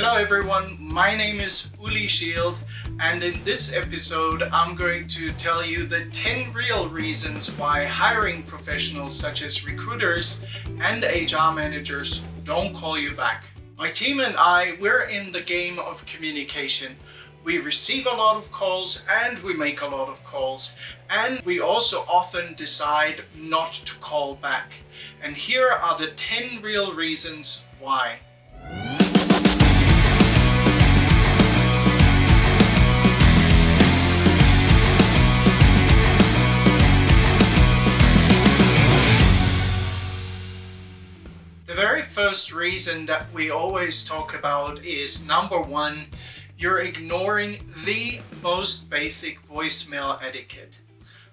Hello everyone, my name is Uli Shield, and in this episode I'm going to tell you the 10 real reasons why hiring professionals such as recruiters and HR managers don't call you back. My team and I, we're in the game of communication. We receive a lot of calls and we make a lot of calls, and we also often decide not to call back. And here are the 10 real reasons why. The very first reason that we always talk about is number one, you're ignoring the most basic voicemail etiquette.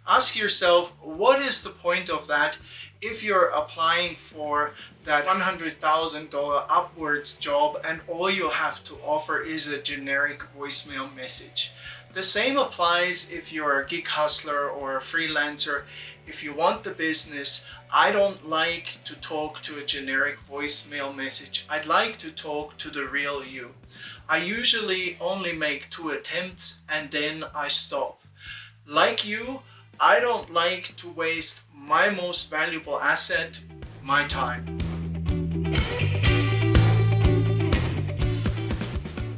Ask yourself, what is the point of that if you're applying for that $100,000 upwards job and all you have to offer is a generic voicemail message? The same applies if you're a gig hustler or a freelancer. If you want the business, I don't like to talk to a generic voicemail message. I'd like to talk to the real you. I usually only make 2 attempts and then I stop. Like you, I don't like to waste my most valuable asset, my time.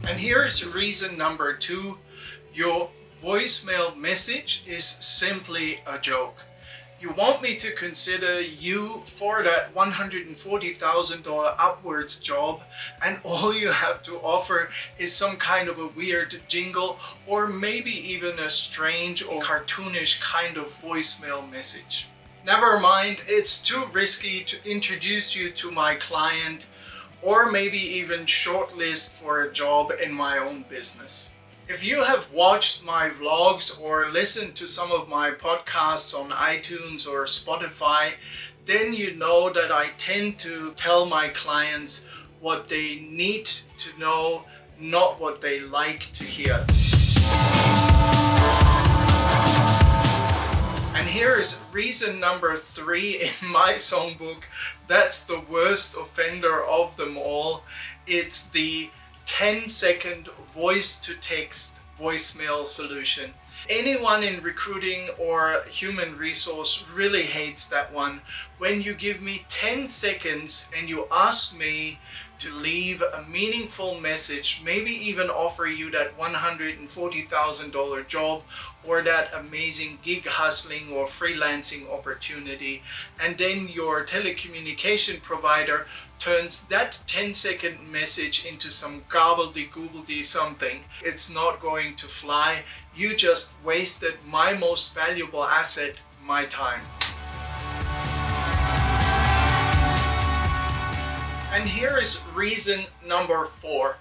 And here is reason number 2. Your voicemail message is simply a joke. You want me to consider you for that $140,000 upwards job, and all you have to offer is some kind of a weird jingle or maybe even a strange or cartoonish kind of voicemail message. Never mind, it's too risky to introduce you to my client or maybe even shortlist for a job in my own business. If you have watched my vlogs or listened to some of my podcasts on iTunes or Spotify, then you know that I tend to tell my clients what they need to know, not what they like to hear. And here is reason number 3 in my songbook. That's the worst offender of them all. It's the 10-second voice-to-text voicemail solution. Anyone in recruiting or human resource really hates that one. When you give me 10 seconds and you ask me to leave a meaningful message, maybe even offer you that $140,000 job or that amazing gig hustling or freelancing opportunity, and then your telecommunication provider turns that 10-second message into some gobbledygook something, it's not going to fly. You just wasted my most valuable asset, my time. And here is reason number 4.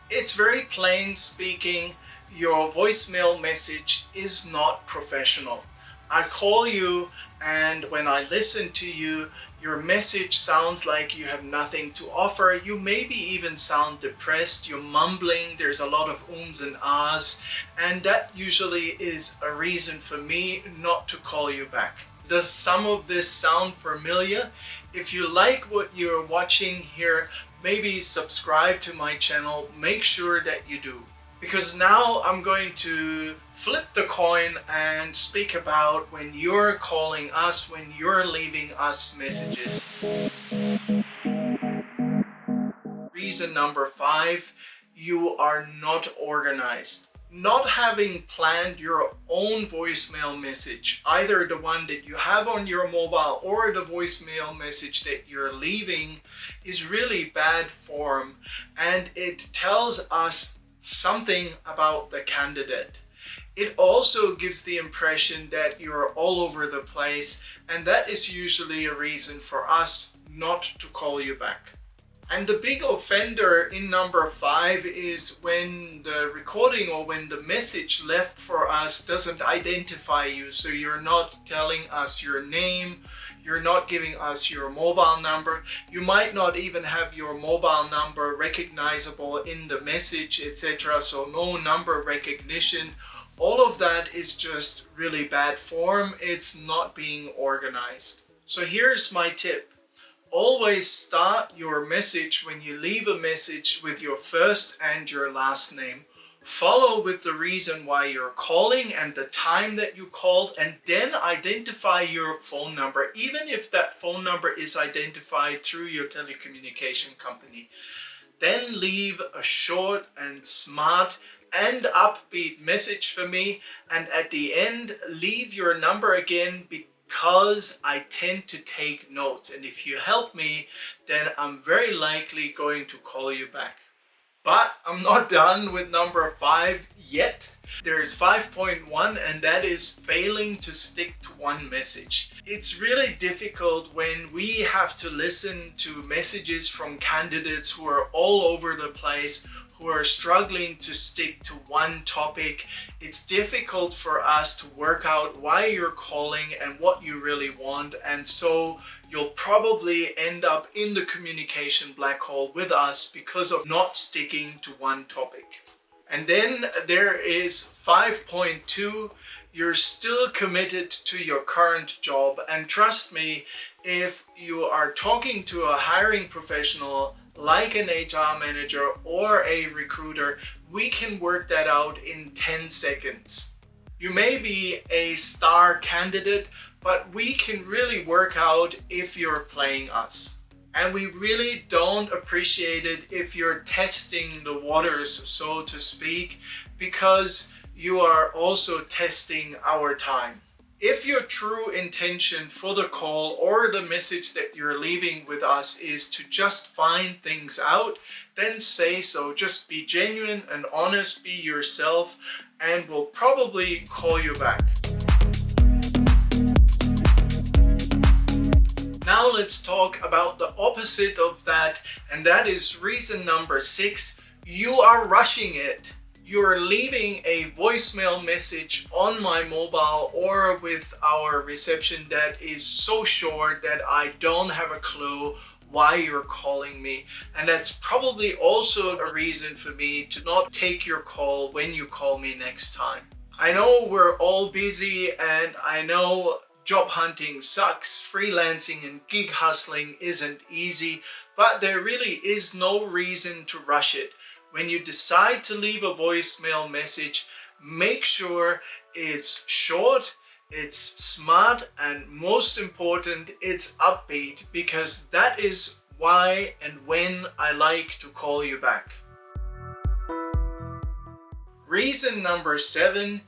It's very plain speaking, your voicemail message is not professional. I call you, and when I listen to you, your message sounds like you have nothing to offer. You maybe even sound depressed, you're mumbling, there's a lot of ums and ahs, and that usually is a reason for me not to call you back. Does some of this sound familiar? If you like what you're watching here, maybe subscribe to my channel. Make sure that you do. Because now I'm going to flip the coin and speak about when you're calling us, when you're leaving us messages. Reason number 5, you are not organized. Not having planned your own voicemail message, either the one that you have on your mobile or the voicemail message that you're leaving, is really bad form, and it tells us something about the candidate. It also gives the impression that you're all over the place, and that is usually a reason for us not to call you back. And the big offender in number 5 is when the recording or when the message left for us doesn't identify you. So you're not telling us your name, you're not giving us your mobile number, you might not even have your mobile number recognizable in the message, etc. So no number recognition. All of that is just really bad form. It's not being organized. So here's my tip. Always start your message when you leave a message with your first and your last name. Follow with the reason why you're calling and the time that you called, and then identify your phone number, even if that phone number is identified through your telecommunication company. Then leave a short and smart and upbeat message for me, and at the end leave your number again, because I tend to take notes, and if you help me, then I'm very likely going to call you back. But I'm not done with number 5 yet. There is 5.1, and that is failing to stick to one message. It's really difficult when we have to listen to messages from candidates who are all over the place, who are struggling to stick to one topic. It's difficult for us to work out why you're calling and what you really want, and so you'll probably end up in the communication black hole with us because of not sticking to one topic. And then there is 5.2. You're still committed to your current job, and trust me, if you are talking to a hiring professional like an HR manager or a recruiter, we can work that out in 10 seconds. You may be a star candidate, but we can really work out if you're playing us. And we really don't appreciate it if you're testing the waters, so to speak, because you are also testing our time. If your true intention for the call or the message that you're leaving with us is to just find things out, then say so. Just be genuine and honest, be yourself, and we'll probably call you back. Now let's talk about the opposite of that, and that is reason number 6. You are rushing it. You're leaving a voicemail message on my mobile or with our reception that is so short that I don't have a clue why you're calling me. And that's probably also a reason for me to not take your call when you call me next time. I know we're all busy, and I know job hunting sucks, freelancing and gig hustling isn't easy, but there really is no reason to rush it. When you decide to leave a voicemail message, make sure it's short, it's smart, and most important, it's upbeat, because that is why and when I like to call you back. Reason number 7,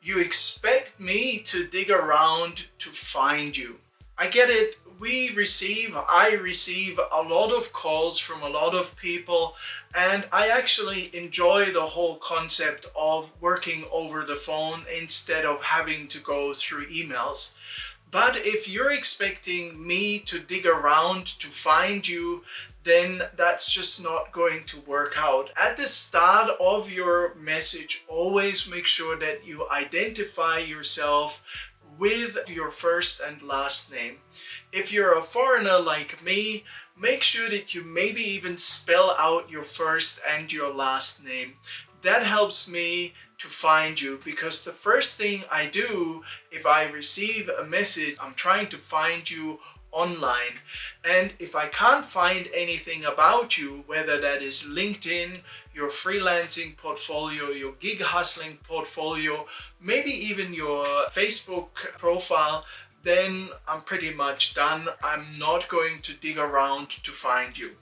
you expect me to dig around to find you. I get it. I receive a lot of calls from a lot of people, and I actually enjoy the whole concept of working over the phone instead of having to go through emails. But if you're expecting me to dig around to find you, then that's just not going to work out. At the start of your message, always make sure that you identify yourself with your first and last name. If you're a foreigner like me, make sure that you maybe even spell out your first and your last name. That helps me to find you, because the first thing I do if I receive a message, I'm trying to find you online. And if I can't find anything about you, whether that is LinkedIn, your freelancing portfolio, your gig hustling portfolio, maybe even your Facebook profile, then I'm pretty much done. I'm not going to dig around to find you.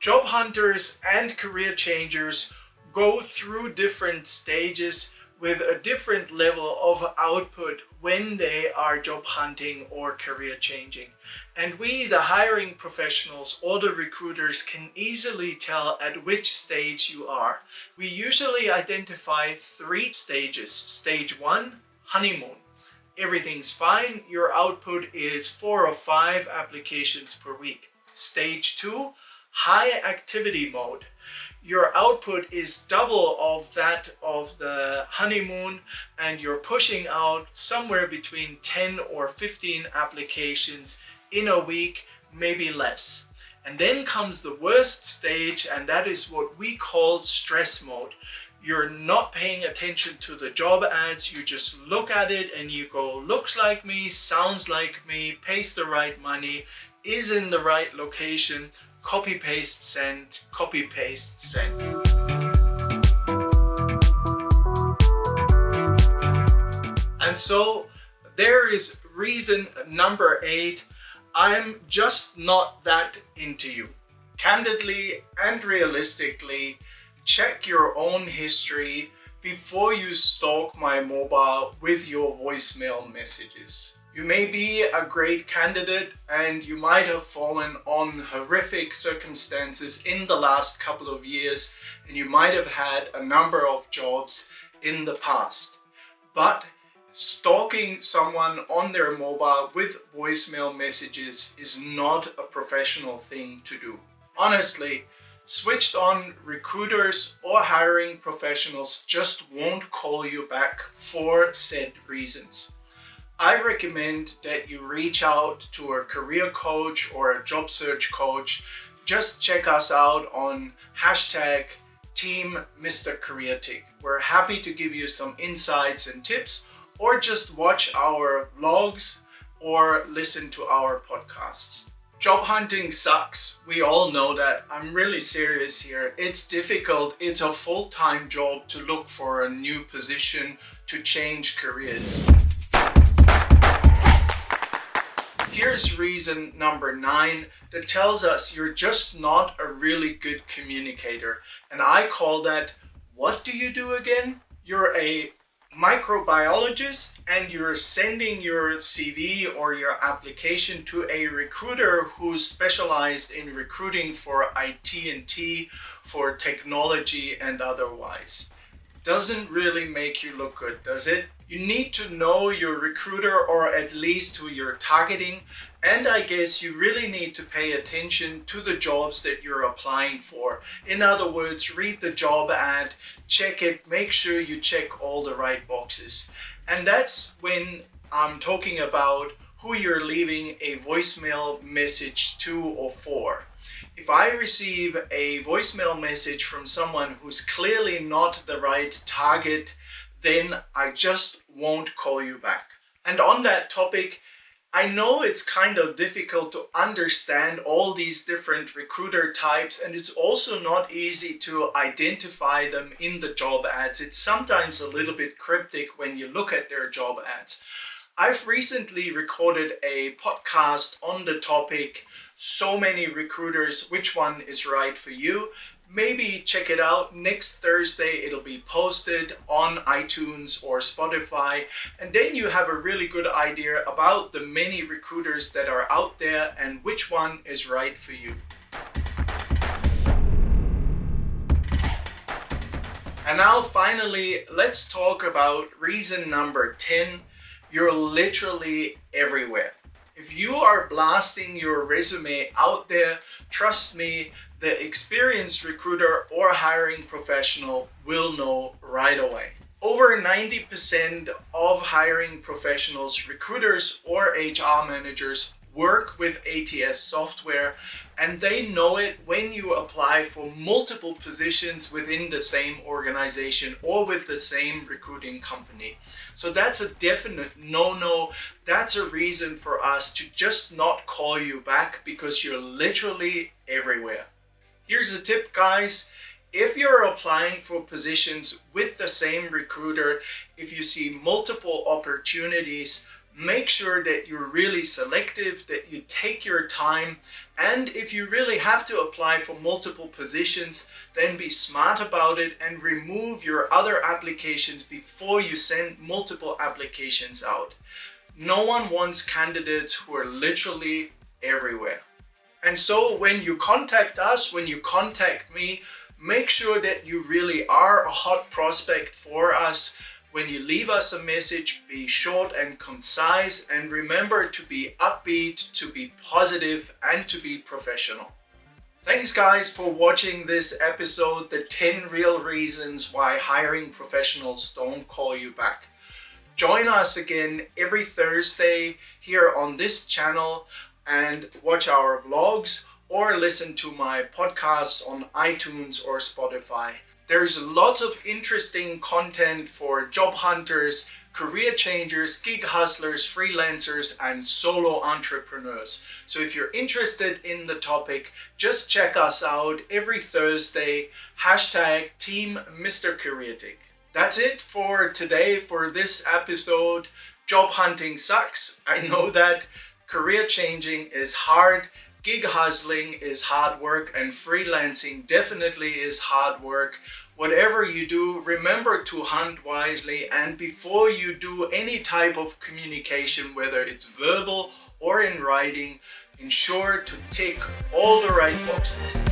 Job hunters and career changers go through different stages with a different level of output when they are job hunting or career changing. And we, the hiring professionals or the recruiters, can easily tell at which stage you are. We usually identify 3 stages. Stage 1, honeymoon. Everything's fine. Your output is 4 or 5 applications per week. Stage 2, high activity mode. Your output is double of that of the honeymoon, and you're pushing out somewhere between 10 or 15 applications in a week, maybe less. And then comes the worst stage, and that is what we call stress mode. You're not paying attention to the job ads, you just look at it and you go, looks like me, sounds like me, pays the right money. is in the right location, copy paste send, copy paste send. And so there is reason number 8. I'm just not that into you. Candidly and realistically, check your own history before you stalk my mobile with your voicemail messages. You may be a great candidate and you might have fallen on horrific circumstances in the last couple of years, and you might have had a number of jobs in the past. But stalking someone on their mobile with voicemail messages is not a professional thing to do. Honestly, switched on recruiters or hiring professionals just won't call you back for said reasons. I recommend that you reach out to a career coach or a job search coach. Just check us out on #Team MrCareerTick. We're happy to give you some insights and tips, or just watch our vlogs or listen to our podcasts. Job hunting sucks. We all know that. I'm really serious here. It's difficult. It's a full-time job to look for a new position, to change careers. Here's reason number 9 that tells us you're just not a really good communicator. And I call that, what do you do again? You're a microbiologist and you're sending your CV or your application to a recruiter who's specialized in recruiting for IT&T, for technology and otherwise. Doesn't really make you look good, does it? You need to know your recruiter, or at least who you're targeting, and I guess you really need to pay attention to the jobs that you're applying for. In other words, read the job ad, check it, make sure you check all the right boxes. And that's when I'm talking about who you're leaving a voicemail message to or for. If I receive a voicemail message from someone who's clearly not the right target, then I just won't call you back. And on that topic, I know it's kind of difficult to understand all these different recruiter types, and it's also not easy to identify them in the job ads. It's sometimes a little bit cryptic when you look at their job ads. I've recently recorded a podcast on the topic, so many recruiters, which one is right for you? Maybe check it out. Next Thursday it'll be posted on iTunes or Spotify, and then you have a really good idea about the many recruiters that are out there and which one is right for you. And now finally, let's talk about reason number 10. You're literally everywhere. If you are blasting your resume out there, trust me, the experienced recruiter or hiring professional will know right away. Over 90% of hiring professionals, recruiters or HR managers work with ATS software, and they know it when you apply for multiple positions within the same organization or with the same recruiting company. So that's a definite no-no. That's a reason for us to just not call you back, because you're literally everywhere. Here's a tip, guys. If you're applying for positions with the same recruiter, if you see multiple opportunities, make sure that you're really selective, that you take your time, and if you really have to apply for multiple positions, then be smart about it and remove your other applications before you send multiple applications out. No one wants candidates who are literally everywhere. And so when you contact us, when you contact me, make sure that you really are a hot prospect for us. When you leave us a message, be short and concise, and remember to be upbeat, to be positive, and to be professional. Thanks guys for watching this episode, the 10 real reasons why hiring professionals don't call you back. Join us again every Thursday here on this channel and watch our vlogs or listen to my podcasts on iTunes or Spotify. There's lots of interesting content for job hunters, career changers, gig hustlers, freelancers, and solo entrepreneurs. So if you're interested in the topic, just check us out every Thursday, hashtag Team MrCareerTick. That's it for today, for this episode. Job hunting sucks. I know that. Career changing is hard. Gig hustling is hard work, and freelancing definitely is hard work. Whatever you do, remember to hunt wisely, and before you do any type of communication, whether it's verbal or in writing, ensure to tick all the right boxes.